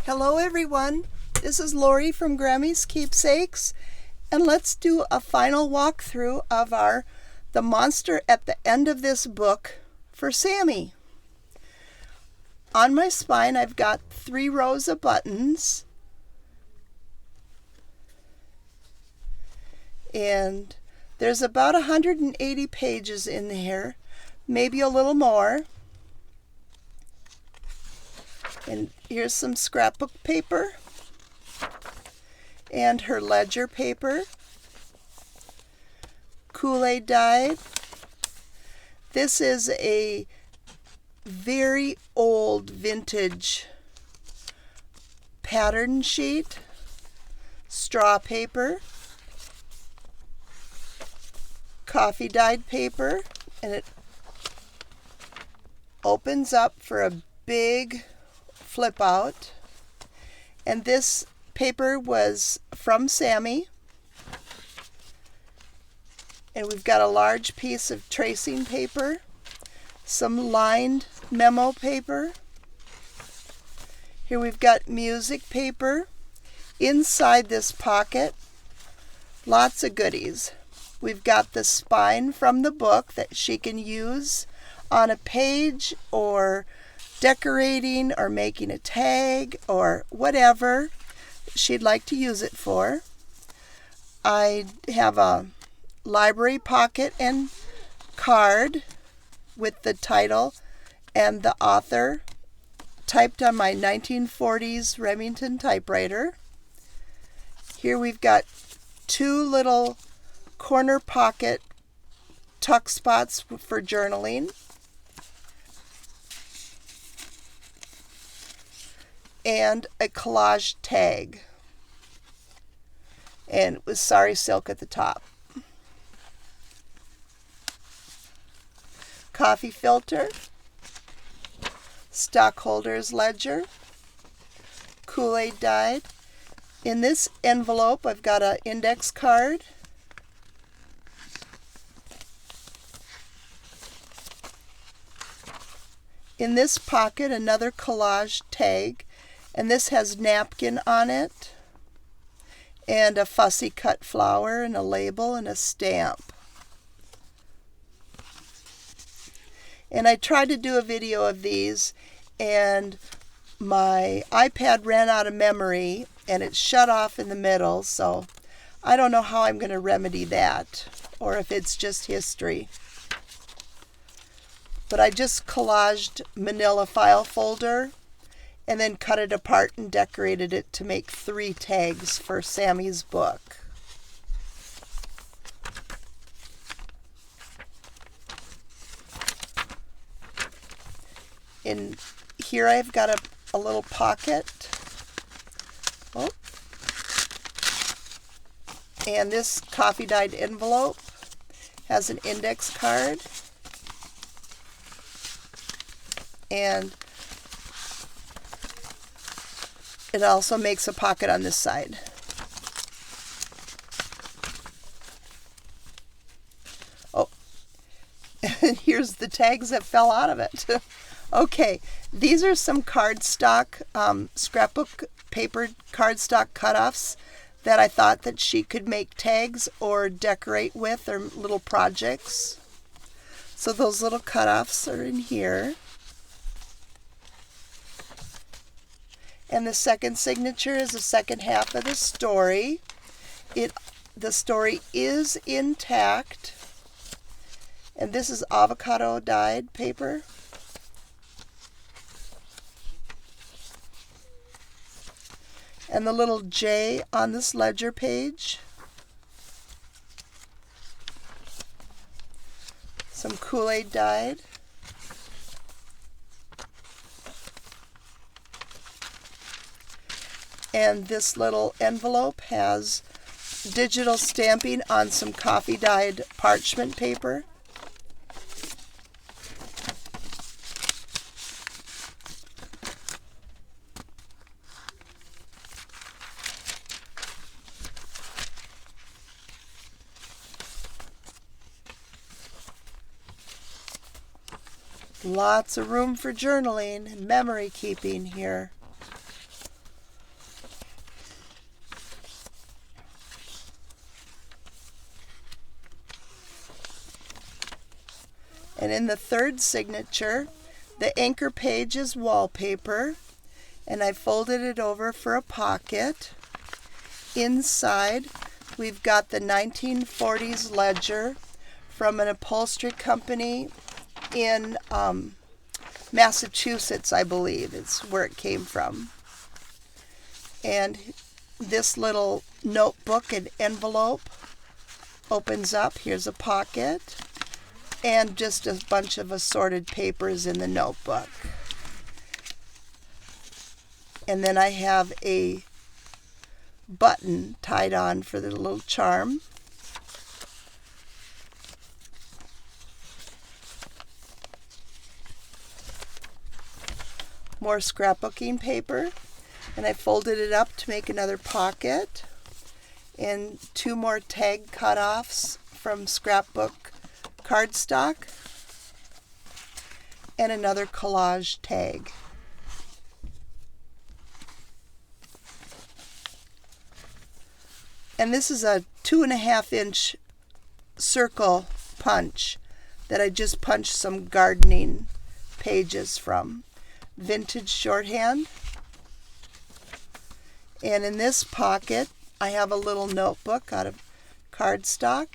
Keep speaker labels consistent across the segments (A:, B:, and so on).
A: Hello everyone, this is Lori from Grammy's Keepsakes, and let's do a final walkthrough of the monster at the end of this book for Sammi. On my spine I've got 3 rows of buttons, and there's about 180 pages in here, maybe a little more. And here's some scrapbook paper and her ledger paper, Kool-Aid dyed. This is a very old vintage pattern sheet, straw paper, coffee dyed paper, and it opens up for a big flip out. And this paper was from Sammi, and we've got a large piece of tracing paper, some lined memo paper. Here we've got music paper. Inside this pocket, lots of goodies. We've got the spine from the book that she can use on a page or decorating or making a tag or whatever she'd like to use it for. I have a library pocket and card with the title and the author typed on my 1940s Remington typewriter. Here we've got 2 little corner pocket tuck spots for journaling, and a collage tag, and with sari silk at the top. Coffee filter, stockholder's ledger, Kool-Aid dyed. In this envelope I've got an index card, in this pocket another collage tag, and this has napkin on it, and a fussy cut flower, and a label, and a stamp. And I tried to do a video of these, and my iPad ran out of memory, and it shut off in the middle, so I don't know how I'm going to remedy that, or if it's just history. But I just collaged manila file folder, and then cut it apart and decorated it to make 3 tags for Sammi's book. In here I've got a little pocket. Oh. And this coffee dyed envelope has an index card. And it also makes a pocket on this side. Oh, and here's the tags that fell out of it. Okay, these are some cardstock, scrapbook paper cardstock cutoffs that I thought that she could make tags or decorate with, or little projects. So those little cutoffs are in here. And the second signature is the second half of the story. The story is intact. And this is avocado dyed paper. And the little J on this ledger page. Some Kool-Aid dyed. And this little envelope has digital stamping on some coffee dyed parchment paper. Lots of room for journaling and memory keeping here. And in the third signature, the anchor page is wallpaper, and I folded it over for a pocket. Inside, we've got the 1940s ledger from an upholstery company in Massachusetts, I believe. It's where it came from. And this little notebook and envelope opens up. Here's a pocket and just a bunch of assorted papers in the notebook. And then I have a button tied on for the little charm. More scrapbooking paper, and I folded it up to make another pocket, and 2 more tag cutoffs from scrapbook cardstock, and another collage tag. And this is a 2.5-inch circle punch that I just punched some gardening pages from. Vintage shorthand. And in this pocket, I have a little notebook out of cardstock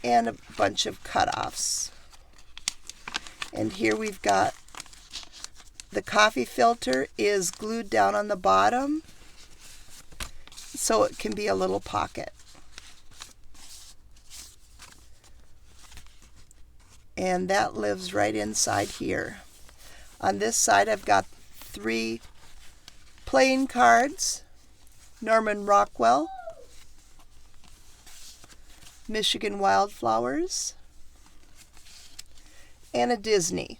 A: and a bunch of cutoffs. And here we've got the coffee filter is glued down on the bottom so it can be a little pocket. And that lives right inside here. On this side, I've got 3 playing cards, Norman Rockwell, Michigan Wildflowers, and a Disney.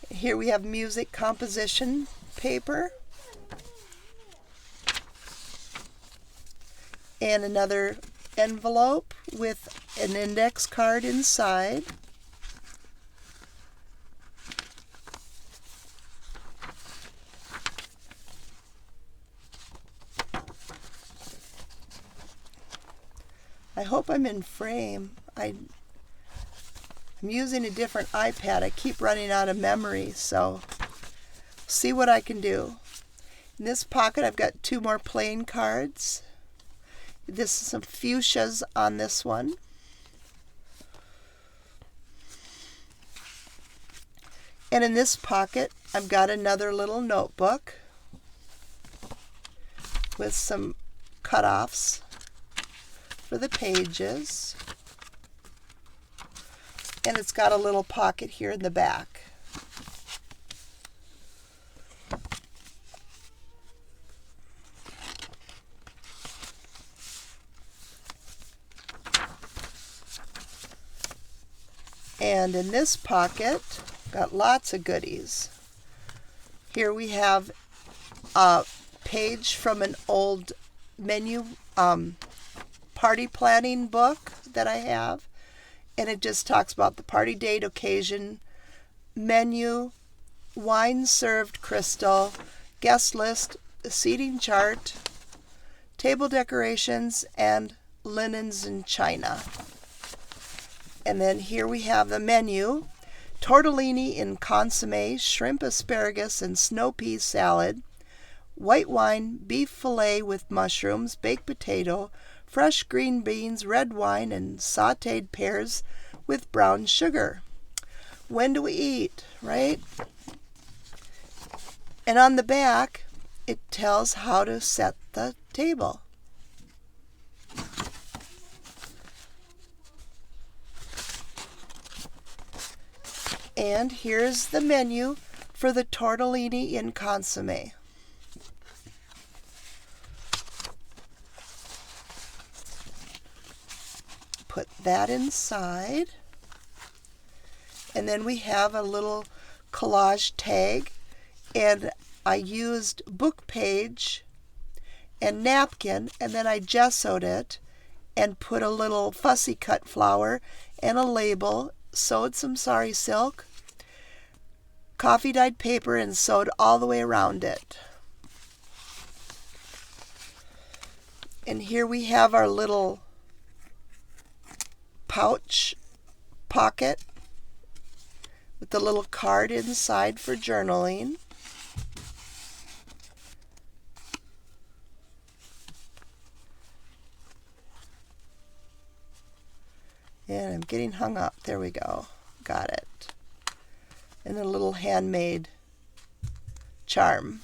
A: Here we have music composition paper. And another envelope with an index card inside. I hope I'm in frame. I'm using a different iPad. I keep running out of memory, so see what I can do. In this pocket, I've got 2 more playing cards. This is some fuchsias on this one. And in this pocket, I've got another little notebook with some cutoffs for the pages. And it's got a little pocket here in the back. And in this pocket, got lots of goodies. Here we have a page from an old menu party planning book that I have. And it just talks about the party date, occasion, menu, wine served crystal, guest list, seating chart, table decorations, and linens and china. And then here we have the menu: tortellini in consomme, shrimp, asparagus, and snow pea salad, white wine, beef fillet with mushrooms, baked potato, fresh green beans, red wine, and sautéed pears with brown sugar. When do we eat, right? And on the back, it tells how to set the table. And here's the menu for the tortellini in consomme. Put that inside. And then we have a little collage tag, and I used book page and napkin, and then I gessoed it and put a little fussy cut flower and a label, sewed some sari silk, coffee dyed paper, and sewed all the way around it. And here we have our little pouch pocket with the little card inside for journaling. And I'm getting hung up. There we go. Got it. And a little handmade charm.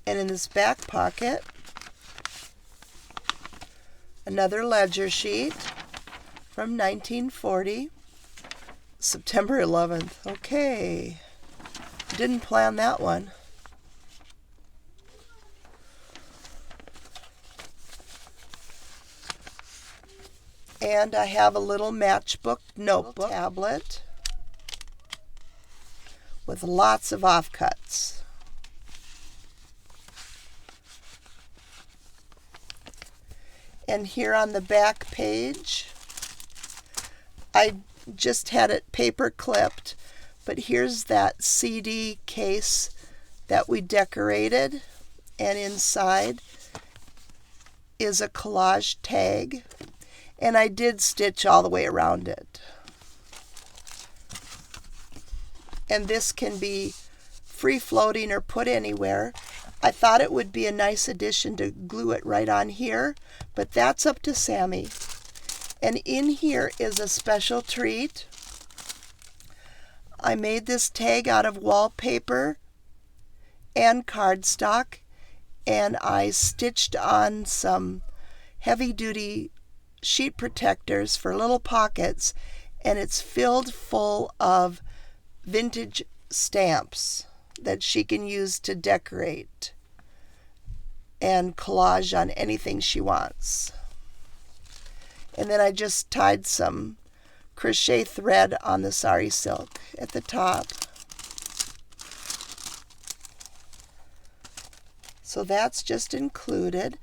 A: And in this back pocket, another ledger sheet from 1940, September 11th. Okay, didn't plan that one. And I have a little matchbook notebook tablet with lots of offcuts. And here on the back page, I just had it paper clipped, but here's that CD case that we decorated, and inside is a collage tag, and I did stitch all the way around it. And this can be free floating or put anywhere. I thought it would be a nice addition to glue it right on here, but that's up to Sammi. And in here is a special treat. I made this tag out of wallpaper and cardstock, and I stitched on some heavy-duty sheet protectors for little pockets, and it's filled full of vintage stamps that she can use to decorate and collage on anything she wants. And then I just tied some crochet thread on the sari silk at the top. So that's just included.